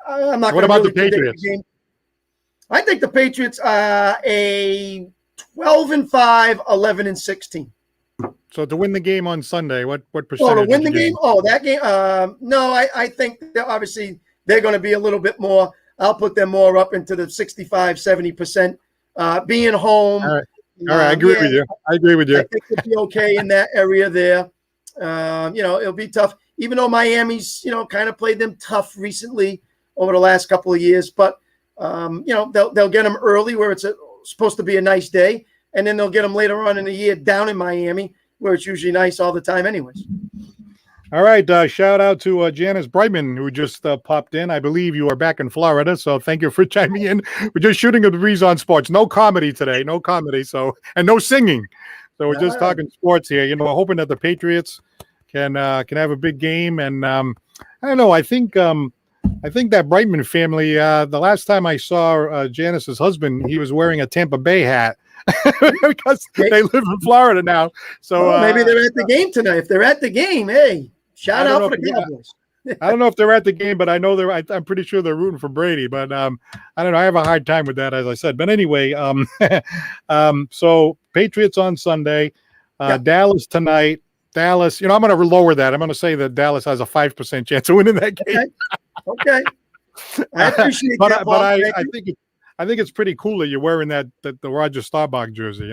not. What about the Patriots? I think the Patriots are a 12-5, 11-16. So to win the game on Sunday, what percentage? Oh, to win the game? Oh, that game? No, I think obviously they're going to be a little bit more. I'll put them more up into the 65, 70%. Being home. All right. I agree with you. I think it'll be okay in that area there. It'll be tough, even though Miami's, kind of played them tough recently over the last couple of years. But, they'll get them early where it's supposed to be a nice day. And then they'll get them later on in the year down in Miami where it's usually nice all the time anyways. All right. Shout out to Janice Brightman, who just popped in. I believe you are back in Florida, so thank you for chiming in. We're just shooting a breeze on sports. No comedy today. No comedy. So, and no singing. So we're just talking sports here. Hoping that the Patriots can have a big game. And I don't know. I think that Brightman family. The last time I saw Janice's husband, he was wearing a Tampa Bay hat. Because they live in Florida now. So maybe they're at the game tonight. If they're at the game, hey. Shout out for the Cowboys. I don't know if they're at the game, but I know I'm pretty sure they're rooting for Brady. But I don't know. I have a hard time with that, as I said. But anyway, so Patriots on Sunday, Dallas tonight. Dallas, I'm going to lower that. I'm going to say that Dallas has a 5% chance of winning that game. Okay. I appreciate that. But I think it's pretty cool that you're wearing the Roger Staubach jersey.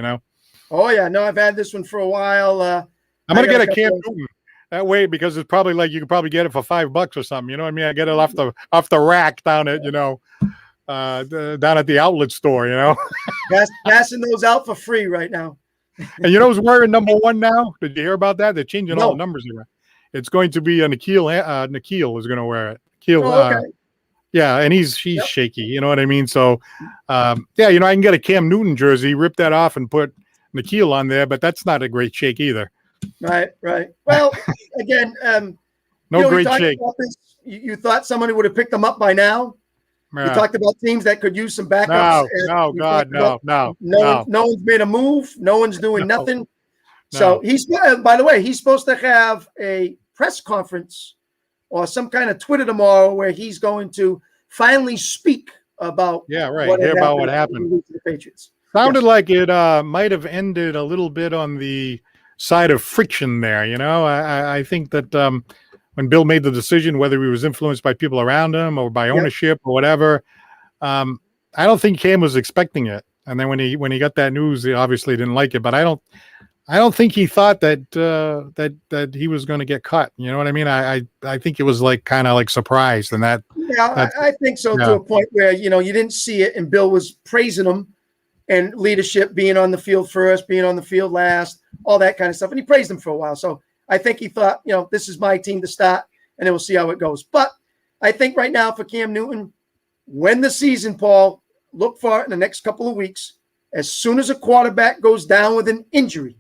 Oh yeah, no, I've had this one for a while. I'm going to get a Cam Newton. That way, because it's probably like you could probably get it for $5 or something. You know what I mean? I get it off the rack down at down at the outlet store. Passing those out for free right now. And who's wearing number 1 now? Did you hear about that? They're changing all the numbers around. It's going to be Nikhil. Nikhil is going to wear it. Nikhil. Okay. Yeah, and he's shaky. You know what I mean? So, I can get a Cam Newton jersey, rip that off, and put Nikhil on there, but that's not a great shake either. Right. Well, again, no great shake. You thought somebody would have picked them up by now. Yeah. You talked about teams that could use some backups. No. No one's made a move. No one's doing nothing. So by the way, he's supposed to have a press conference or some kind of Twitter tomorrow where he's going to finally speak about what happened to the Patriots. Sounded like it might have ended a little bit on the side of friction there. I think that when Bill made the decision, whether he was influenced by people around him or by ownership or whatever, I don't think Cam was expecting it. And then when he got that news, he obviously didn't like it. But I don't think he thought that that he was going to get cut. You know what I mean? I think it was like kind of like surprised, and Yeah, I think so, to a point where you didn't see it, and Bill was praising him and leadership, being on the field first, being on the field last, all that kind of stuff, and he praised him for a while. So I think he thought, this is my team to start, and then we'll see how it goes. But I think right now for Cam Newton, when the season, Paul, look for it in the next couple of weeks. As soon as a quarterback goes down with an injury,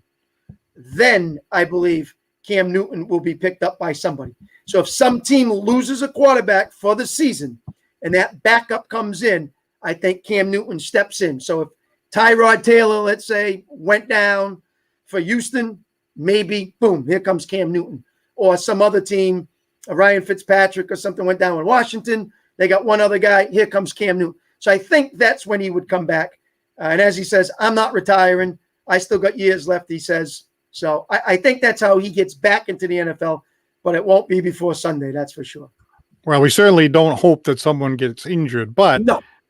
then I believe Cam Newton will be picked up by somebody. So if some team loses a quarterback for the season and that backup comes in, I think Cam Newton steps in. So if Tyrod Taylor, let's say, went down for Houston, maybe, boom, here comes Cam Newton. Or some other team, Ryan Fitzpatrick or something went down in Washington. They got one other guy. Here comes Cam Newton. So I think that's when he would come back. And as he says, I'm not retiring. I still got years left, he says. So I think that's how he gets back into the NFL, but it won't be before Sunday, that's for sure. Well, we certainly don't hope that someone gets injured, but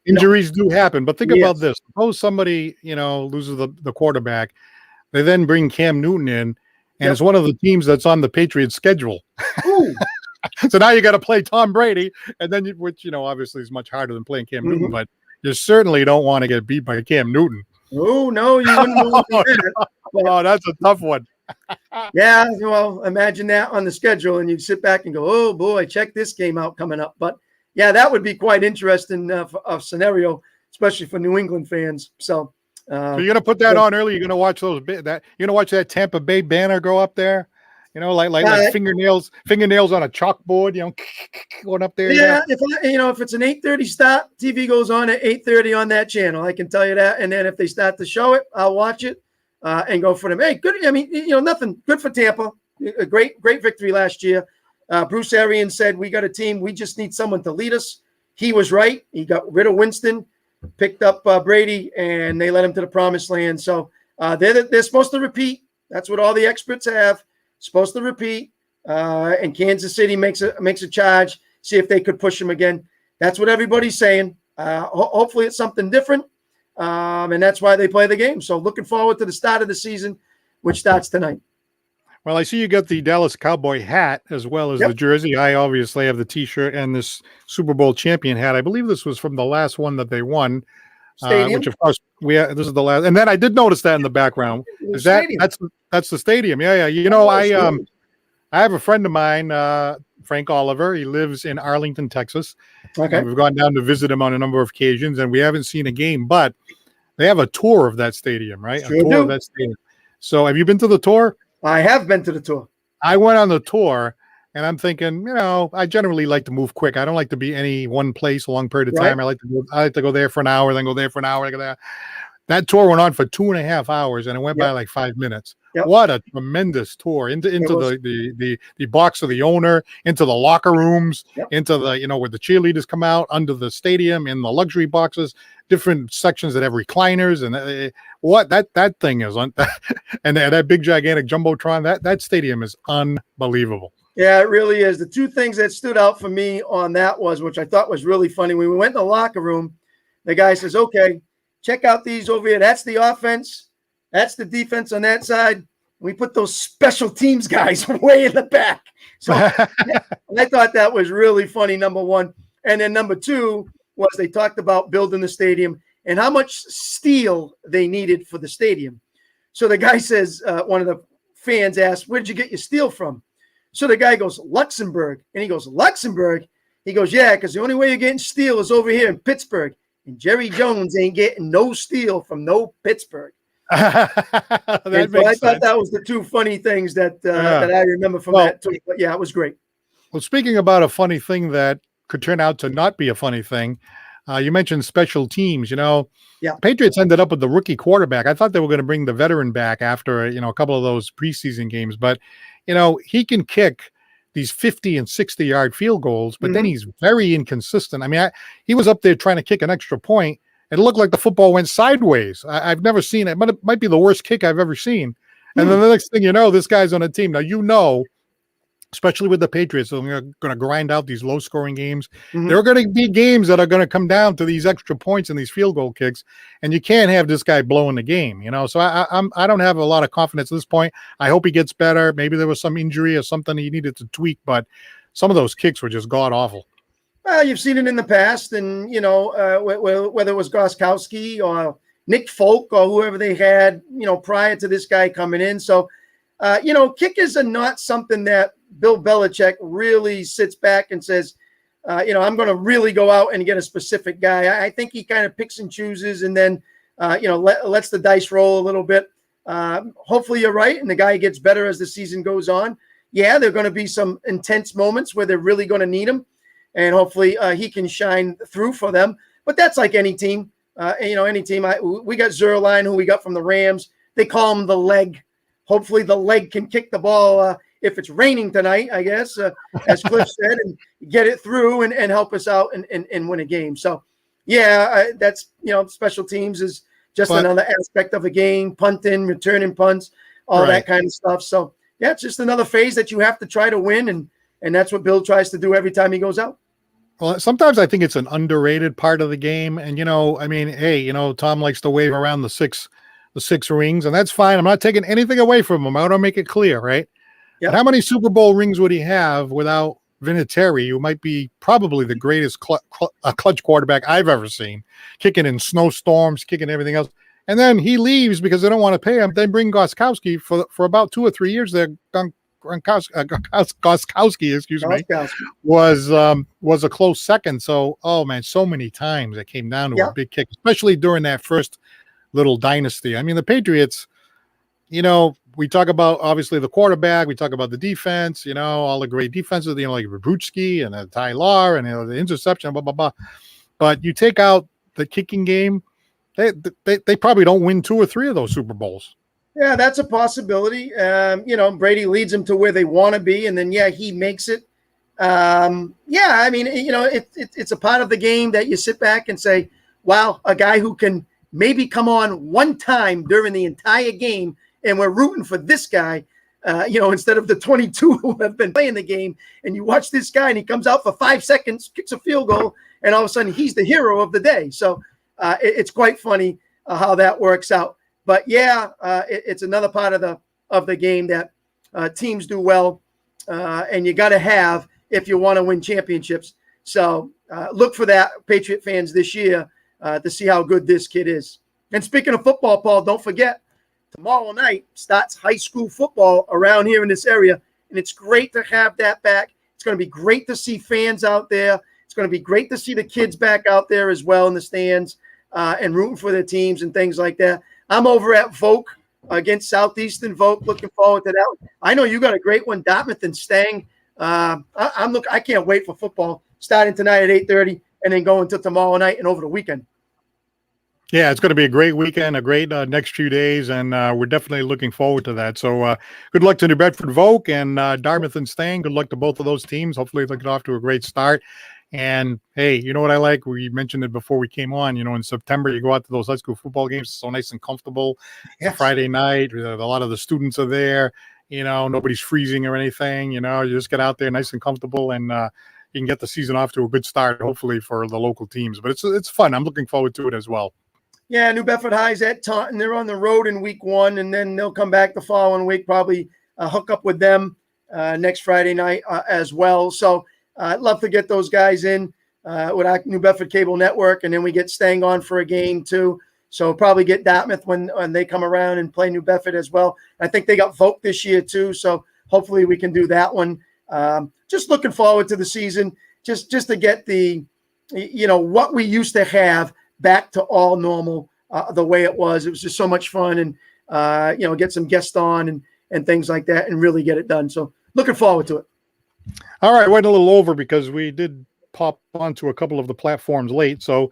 injuries do happen. But think about this. Suppose somebody, loses the quarterback. They then bring Cam Newton in, and it's one of the teams that's on the Patriots schedule. So now you got to play Tom Brady, and then which obviously is much harder than playing Cam Newton, but you certainly don't want to get beat by Cam Newton. Oh, no, you wouldn't want to do that. Oh, that's a tough one. Yeah, well, imagine that on the schedule, and you'd sit back and go, oh, boy, check this game out coming up. But, yeah, that would be quite interesting scenario, especially for New England fans. So you're going to put that on early? You're going to watch you're going to watch that Tampa Bay banner go up there? Like fingernails on a chalkboard, going up there. Yeah, if it's an 8:30 start, TV goes on at 8:30 on that channel. I can tell you that. And then if they start to show it, I'll watch it and go for them. Hey, good. I mean, nothing good for Tampa. A great victory last year. Bruce Arians said, we got a team. We just need someone to lead us. He was right. He got rid of Winston, picked up Brady, and they led him to the promised land. So they're supposed to repeat. That's what all the experts have. Supposed to repeat, and Kansas City makes a charge, see if they could push him again. That's what everybody's saying. Hopefully it's something different, and that's why they play the game. So looking forward to the start of the season, which starts tonight. Well, I see you got the Dallas Cowboy hat as well as the jersey. I obviously have the T-shirt and this Super Bowl champion hat. I believe this was from the last one that they won. Which of course this is the last, and then I did notice that in the background. Is that's the stadium? Yeah. I have a friend of mine, Frank Oliver. He lives in Arlington, Texas. Okay, we've gone down to visit him on a number of occasions, and we haven't seen a game, but they have a tour of that stadium, right? Sure, a tour of that stadium. So, have you been to the tour? I have been to the tour. I went on the tour. And I'm thinking, I generally like to move quick. I don't like to be any one place a long period of time. I like to go there for an hour, then go there for an hour. That tour went on for 2.5 hours, and it went by like 5 minutes. What a tremendous tour into the box of the owner, into the locker rooms, into the where the cheerleaders come out, under the stadium, in the luxury boxes, different sections that have recliners, and what that thing is on, and that big gigantic jumbotron. That stadium is unbelievable. Yeah, it really is. The two things that stood out for me on that was, which I thought was really funny, when we went in the locker room, the guy says, okay, check out these over here. That's the offense. That's the defense on that side. We put those special teams guys way in the back. So I thought that was really funny, number one. And then number two was they talked about building the stadium and how much steel they needed for the stadium. So the guy says, one of the fans asked, where did you get your steel from? So the guy goes, Luxembourg. And he goes, Luxembourg? He goes, yeah, because the only way you're getting steel is over here in Pittsburgh. And Jerry Jones ain't getting no steel from no Pittsburgh. I thought that was the two funny things that I remember from that too. But yeah, it was great. Well, speaking about a funny thing that could turn out to not be a funny thing, you mentioned special teams. Patriots ended up with the rookie quarterback. I thought they were going to bring the veteran back after a couple of those preseason games, but he can kick these 50 and 60-yard field goals, but then he's very inconsistent. I mean, he was up there trying to kick an extra point. It looked like the football went sideways. I've never seen it, but it might be the worst kick I've ever seen. And then the next thing you know, this guy's on a team. Now, especially with the Patriots. They're going to grind out these low-scoring games. Mhm. There are going to be games that are going to come down to these extra points and these field goal kicks, and you can't have this guy blowing the game. So I don't have a lot of confidence at this point. I hope he gets better. Maybe there was some injury or something he needed to tweak, but some of those kicks were just god awful. Well, you've seen it in the past, and whether it was Groskowski or Nick Folk or whoever they had, prior to this guy coming in. So, kickers are not something that Bill Belichick really sits back and says, I'm going to really go out and get a specific guy. I think he kind of picks and chooses, and then, lets the dice roll a little bit. Hopefully you're right, and the guy gets better as the season goes on. Yeah, there are going to be some intense moments where they're really going to need him, and hopefully he can shine through for them. But that's like any team. Any team. We got Zerline, who we got from the Rams. They call him the leg. Hopefully the leg can kick the ball if it's raining tonight, I guess, as Cliff said, and get it through and help us out and win a game. So, yeah, that's, special teams is just another aspect of a game, punting, returning punts, all that kind of stuff. So, yeah, it's just another phase that you have to try to win, and that's what Bill tries to do every time he goes out. Well, sometimes I think it's an underrated part of the game. And, Tom likes to wave around the six rings, and that's fine. I'm not taking anything away from him. I want to make it clear, right? Yep. But how many Super Bowl rings would he have without Vinatieri, who might be probably the greatest clutch quarterback I've ever seen, kicking in snowstorms, kicking everything else. And then he leaves because they don't want to pay him. They bring Groskowski for about 2 or 3 years there. Groskowski, was a close second. So, oh man, so many times it came down to a big kick, especially during that first little dynasty. I mean, the Patriots, we talk about obviously the quarterback, we talk about the defense, all the great defenses, like Brady and Tyler and the interception, blah blah blah. But you take out the kicking game, they probably don't win 2 or 3 of those Super Bowls. Yeah, that's a possibility. Brady leads them to where they want to be, and then, he makes it. It's a part of the game that you sit back and say, wow, a guy who can maybe come on one time during the entire game, and we're rooting for this guy, instead of the 22 who have been playing the game, and you watch this guy, and he comes out for 5 seconds, kicks a field goal, and all of a sudden he's the hero of the day. So it's quite funny how that works out. But it's another part of the game that teams do well, and you got to have if you want to win championships. So look for that, Patriot fans, this year to see how good this kid is. And speaking of football, Paul, don't forget, tomorrow night starts high school football around here in this area, and it's great to have that back. It's going to be great to see fans out there. It's going to be great to see the kids back out there as well in the stands and rooting for their teams and things like that. I'm over at Voke against Southeastern Voke. Looking forward to that. I know you got a great one, Dartmouth and Stang. I can't wait for football starting tonight at 8:30 and then going to tomorrow night and over the weekend. Yeah, it's going to be a great weekend, a great next few days, and we're definitely looking forward to that. So good luck to New Bedford Vogue and Dartmouth and Stang. Good luck to both of those teams. Hopefully they'll get off to a great start. And, hey, you know what I like? We mentioned it before we came on. In September, you go out to those high school football games. It's so nice and comfortable. Yes. Friday night, a lot of the students are there. Nobody's freezing or anything. You just get out there nice and comfortable, and you can get the season off to a good start, hopefully, for the local teams. But it's fun. I'm looking forward to it as well. Yeah, New Bedford High's at Taunton. They're on the road in week 1, and then they'll come back the following week, probably hook up with them next Friday night as well. So I'd love to get those guys in with our New Bedford Cable Network, and then we get Stang on for a game too. So probably get Dartmouth when they come around and play New Bedford as well. I think they got Vogue this year too, so hopefully we can do that one. Just looking forward to the season, just to get the, what we used to have back to all normal the way it was. It was just so much fun, and get some guests on and things like that, and really get it done. So looking forward to it. All right, went a little over because we did pop onto a couple of the platforms late. So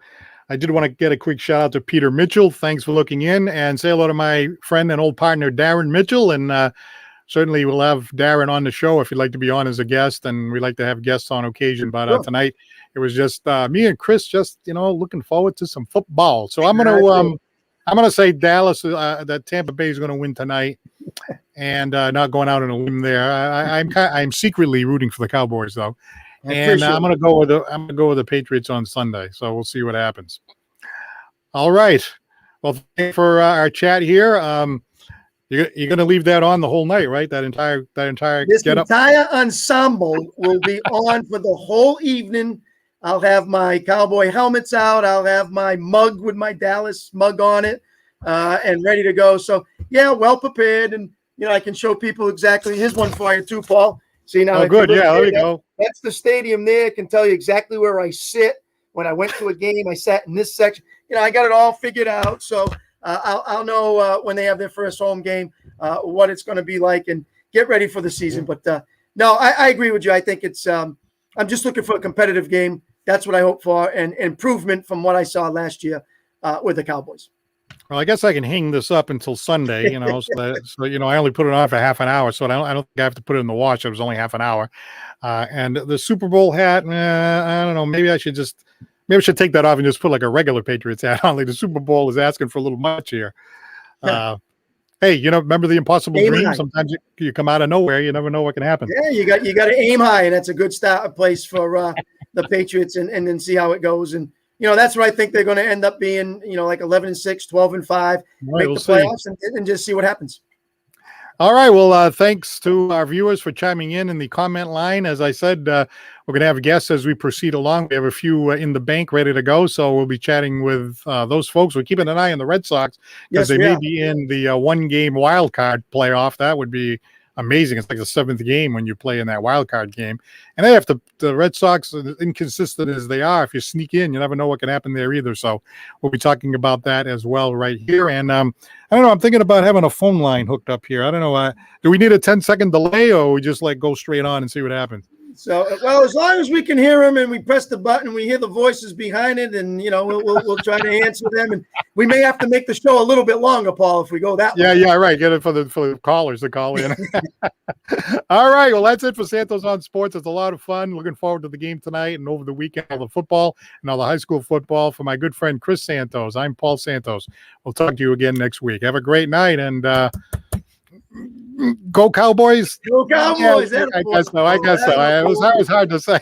I did want to get a quick shout out to Peter Mitchell. Thanks for looking in, and say hello to my friend and old partner, Darren Mitchell. And certainly we'll have Darren on the show if you'd like to be on as a guest, and we like to have guests on occasion. But tonight it was just me and Chris, just looking forward to some football. So I'm gonna say Dallas, that Tampa Bay is going to win tonight. and not going out on a limb there. I'm secretly rooting for the Cowboys though, and I'm going to go with the Patriots on Sunday. So we'll see what happens. All right. Well, thank you for our chat here. You're going to leave that on the whole night, right? That entire This get up. entire ensemble will be on for the whole evening. I'll have my Cowboy helmets out. I'll have my mug with my Dallas mug on it, and ready to go. So yeah, well prepared, and I can show people exactly. Here's one for you too, Paul. See now? Oh, good. Yeah, there we go. That's the stadium there. I can tell you exactly where I sit. When I went to a game, I sat in this section. I got it all figured out. So I'll know when they have their first home game what it's going to be like, and get ready for the season. But no, I agree with you. I think it's I'm just looking for a competitive game. That's what I hope for, and improvement from what I saw last year with the Cowboys. Well, I guess I can hang this up until Sunday, so I only put it on for half an hour, so I don't think I have to put it in the wash. It was only half an hour. And the Super Bowl hat, I don't know. Maybe I should take that off and just put like a regular Patriots hat on. Like the Super Bowl is asking for a little much here. Hey, remember the impossible dream? Sometimes you come out of nowhere. You never know what can happen. Yeah, you got to aim high, and that's a good start place for the Patriots, and then see how it goes. And that's where I think they're going to end up being. Like 11-6, 12-5, make the playoffs, and just see what happens. All right. Well, thanks to our viewers for chiming in the comment line. As I said, we're going to have guests as we proceed along. We have a few in the bank ready to go, so we'll be chatting with those folks. We're keeping an eye on the Red Sox because they may be in the one-game wild card playoff. That would be amazing. It's like the 7th game when you play in that wild card game. And they have the Red Sox, inconsistent as they are, if you sneak in, you never know what can happen there either. So we'll be talking about that as well right here. And I don't know, I'm thinking about having a phone line hooked up here. I don't know. Do we need a 10-second delay, or we just go straight on and see what happens? So, well, as long as we can hear them and we press the button, we hear the voices behind it, and we'll try to answer them. And we may have to make the show a little bit longer, Paul, if we go that way. Yeah, right. Get it for the callers to call in. All right. Well, that's it for Santos on Sports. It's a lot of fun. Looking forward to the game tonight and over the weekend, all the football and all the high school football. For my good friend Chris Santos, I'm Paul Santos. We'll talk to you again next week. Have a great night, and go Cowboys! Go Cowboys! Yeah, I guess so. It was hard to say.